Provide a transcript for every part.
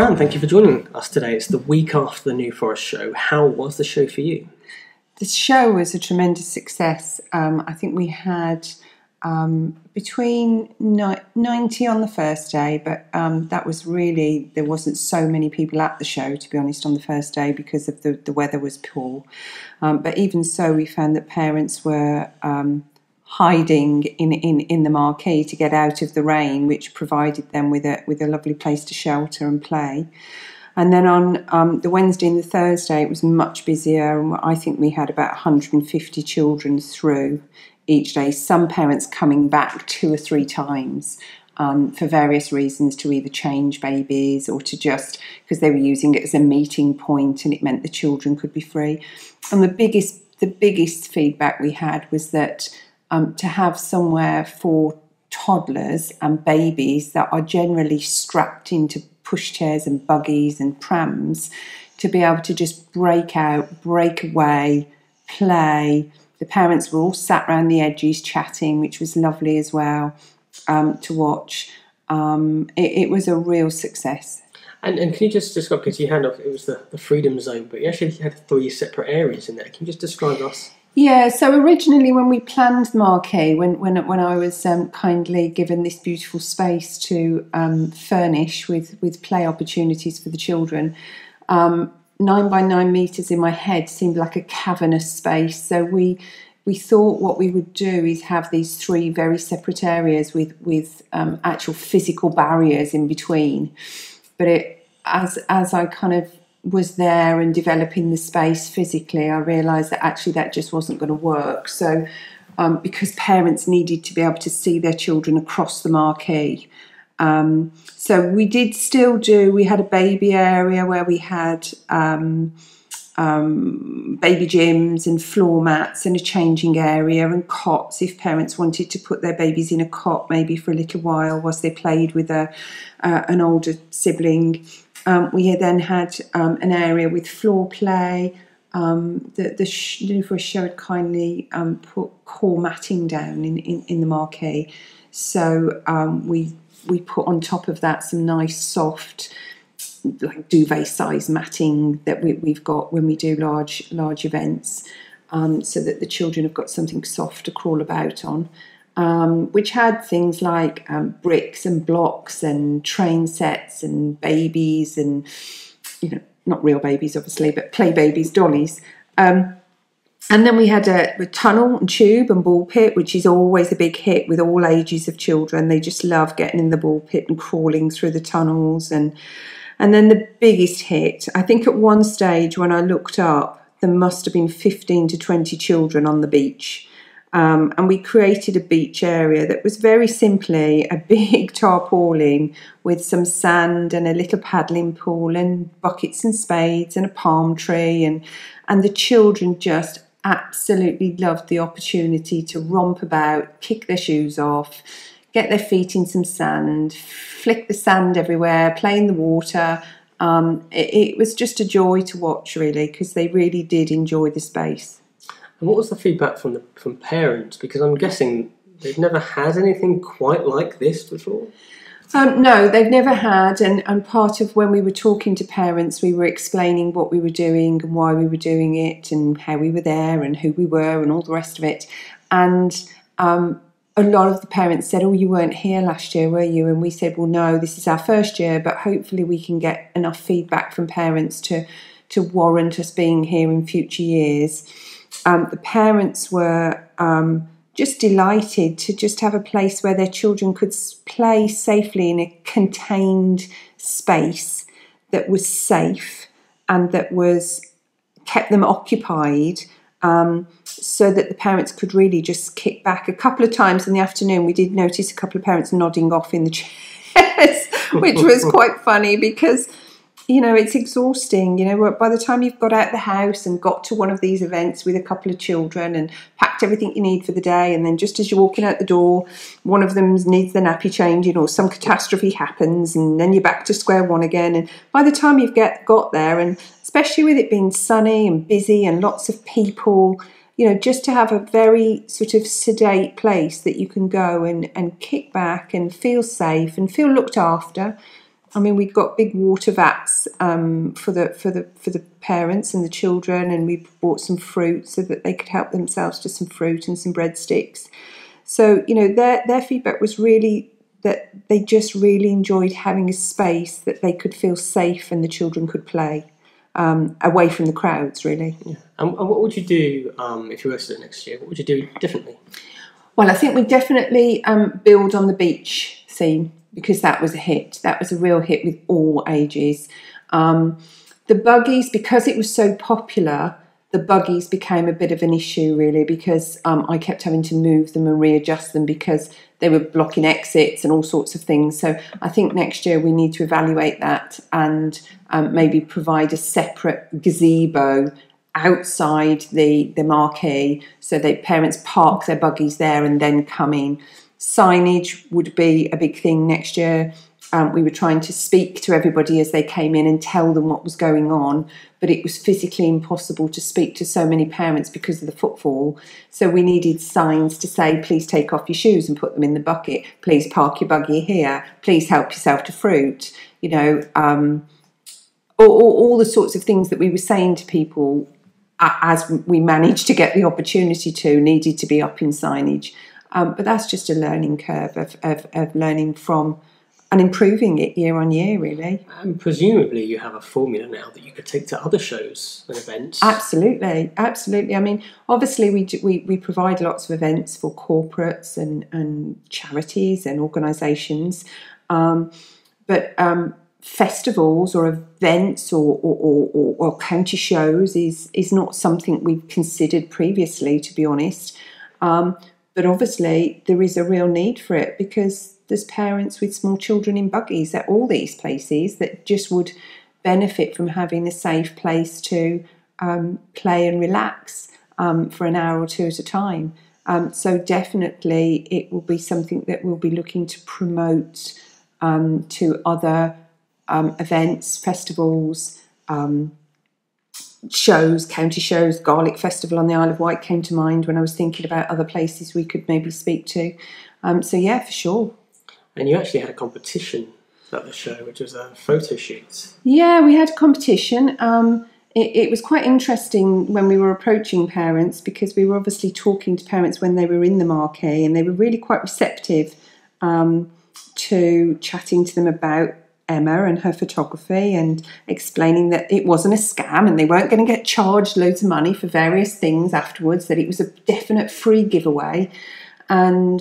Fran, thank you for joining us today. It's the week after the New Forest show. How was the show for you? The show was a tremendous success. I think we had between 90 on the first day, but that was really, there wasn't so many people at the show, to be honest, on the first day because of the weather was poor. But even so, we found that parents were hiding in the marquee to get out of the rain, which provided them with a lovely place to shelter and play. And then on the Wednesday and the Thursday, it was much busier. I think we had about 150 children through each day, some parents coming back 2 or 3 times for various reasons, to either change babies or to just because they were using it as a meeting point and it meant the children could be free. And the biggest feedback we had was that to have somewhere for toddlers and babies that are generally strapped into pushchairs and buggies and prams, to be able to just break out, break away, play. The parents were all sat around the edges chatting, which was lovely as well to watch. It was a real success. And can you just describe, because you had, it was the Freedom Zone, but you actually had 3 separate areas in there. Can you just describe us? Yeah, so originally when we planned the marquee, when I was kindly given this beautiful space to furnish with play opportunities for the children, 9 by 9 metres in my head seemed like a cavernous space. So we thought what we would do is have these 3 very separate areas with actual physical barriers in between. But as I kind of was there and developing the space physically, I realised that actually that just wasn't going to work. So because parents needed to be able to see their children across the marquee. So we had a baby area where we had baby gyms and floor mats and a changing area and cots if parents wanted to put their babies in a cot maybe for a little while whilst they played with an older sibling. We then had an area with floor play. The New Forest show had kindly put core matting down in the marquee. So we put on top of that some nice soft, like duvet size matting that we've got when we do large events, so that the children have got something soft to crawl about on. Which had things like bricks and blocks and train sets and babies and, not real babies obviously, but play babies, dollies. And then we had a tunnel and tube and ball pit, which is always a big hit with all ages of children. They just love getting in the ball pit and crawling through the tunnels. And then the biggest hit, I think at one stage when I looked up, there must have been 15 to 20 children on the beach. And we created a beach area that was very simply a big tarpaulin with some sand and a little paddling pool and buckets and spades and a palm tree. And the children just absolutely loved the opportunity to romp about, kick their shoes off, get their feet in some sand, flick the sand everywhere, play in the water. It was just a joy to watch, really, because they really did enjoy the space. And what was the feedback from parents? Because I'm guessing they've never had anything quite like this before. No, they've never had. And part of when we were talking to parents, we were explaining what we were doing and why we were doing it and how we were there and who we were and all the rest of it. And a lot of the parents said, "Oh, you weren't here last year, were you?" And we said, "Well, no, this is our first year, but hopefully we can get enough feedback from parents to warrant us being here in future years." The parents were just delighted to just have a place where their children could play safely in a contained space that was safe and that kept them occupied, so that the parents could really just kick back. A couple of times in the afternoon, we did notice a couple of parents nodding off in the chairs, which was quite funny because it's exhausting. By the time you've got out the house and got to one of these events with a couple of children and packed everything you need for the day, and then just as you're walking out the door, one of them needs the nappy changing or some catastrophe happens, and then you're back to square one again. And by the time you've got there, and especially with it being sunny and busy and lots of people, just to have a very sort of sedate place that you can go and kick back and feel safe and feel looked after. we've got big water vats for the parents and the children, and we bought some fruit so that they could help themselves to some fruit and some breadsticks. So, their feedback was really that they just really enjoyed having a space that they could feel safe and the children could play away from the crowds, really. Yeah. And what would you do if you were to do it next year? What would you do differently? Well, I think we definitely build on the beach theme, because that was a hit. That was a real hit with all ages. The buggies, because it was so popular, the buggies became a bit of an issue, really, because I kept having to move them and readjust them because they were blocking exits and all sorts of things. So I think next year we need to evaluate that and maybe provide a separate gazebo outside the marquee so that parents park their buggies there and then come in. Signage would be a big thing next year. We were trying to speak to everybody as they came in and tell them what was going on, but it was physically impossible to speak to so many parents because of the footfall. So we needed signs to say, please take off your shoes and put them in the bucket. Please park your buggy here. Please help yourself to fruit. All the sorts of things that we were saying to people as we managed to get the opportunity to needed to be up in signage. But that's just a learning curve of learning from and improving it year on year, really. And presumably you have a formula now that you could take to other shows and events. Absolutely. Obviously we provide lots of events for corporates and charities and organisations, but festivals or events or county shows is not something we've considered previously, to be honest. But obviously there is a real need for it, because there's parents with small children in buggies at all these places that just would benefit from having a safe place to play and relax for an hour or two at a time. So definitely it will be something that we'll be looking to promote to other events, festivals, shows, county shows. Garlic Festival on the Isle of Wight came to mind when I was thinking about other places we could maybe speak to. So yeah, for sure. And you actually had a competition at the show, which was a photo shoot. Yeah, we had a competition. It was quite interesting when we were approaching parents, because we were obviously talking to parents when they were in the marquee, and they were really quite receptive to chatting to them about Emma and her photography, and explaining that it wasn't a scam and they weren't going to get charged loads of money for various things afterwards, that it was a definite free giveaway, and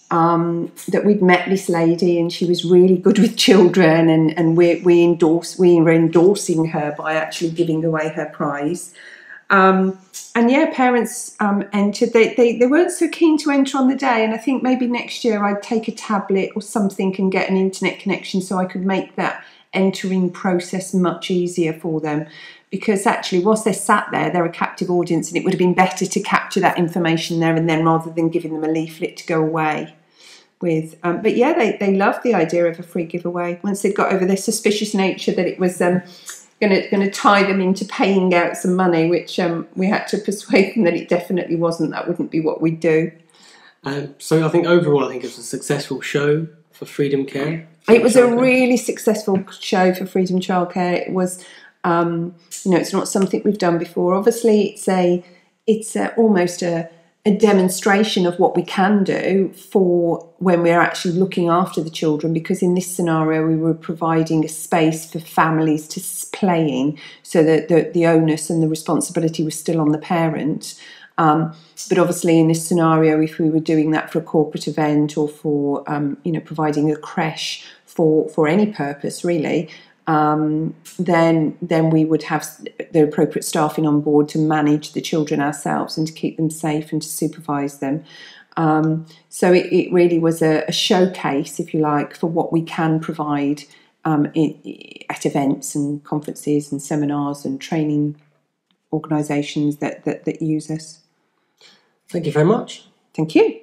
that we'd met this lady and she was really good with children, and we were endorsing her by actually giving away her prize. And yeah, parents entered. They weren't so keen to enter on the day, and I think maybe next year I'd take a tablet or something and get an internet connection so I could make that entering process much easier for them, because actually whilst they're sat there, they're a captive audience, and it would have been better to capture that information there and then rather than giving them a leaflet to go away with. But yeah, they loved the idea of a free giveaway once they'd got over their suspicious nature that it was going to tie them into paying out some money, which we had to persuade them that it definitely wasn't. That wouldn't be what we'd do. So I think overall, it was a successful show for Freedom Care. It was a really successful show for Freedom Childcare. It was, it's not something we've done before. Obviously, it's almost a demonstration of what we can do for when we're actually looking after the children, because in this scenario we were providing a space for families to play in, so that the onus and the responsibility was still on the parent. But obviously in this scenario, if we were doing that for a corporate event or for providing a creche for any purpose really, then we would have the appropriate staffing on board to manage the children ourselves and to keep them safe and to supervise them. So it really was a showcase, if you like, for what we can provide at events and conferences and seminars and training organisations that use us. Thank you very much. Thank you.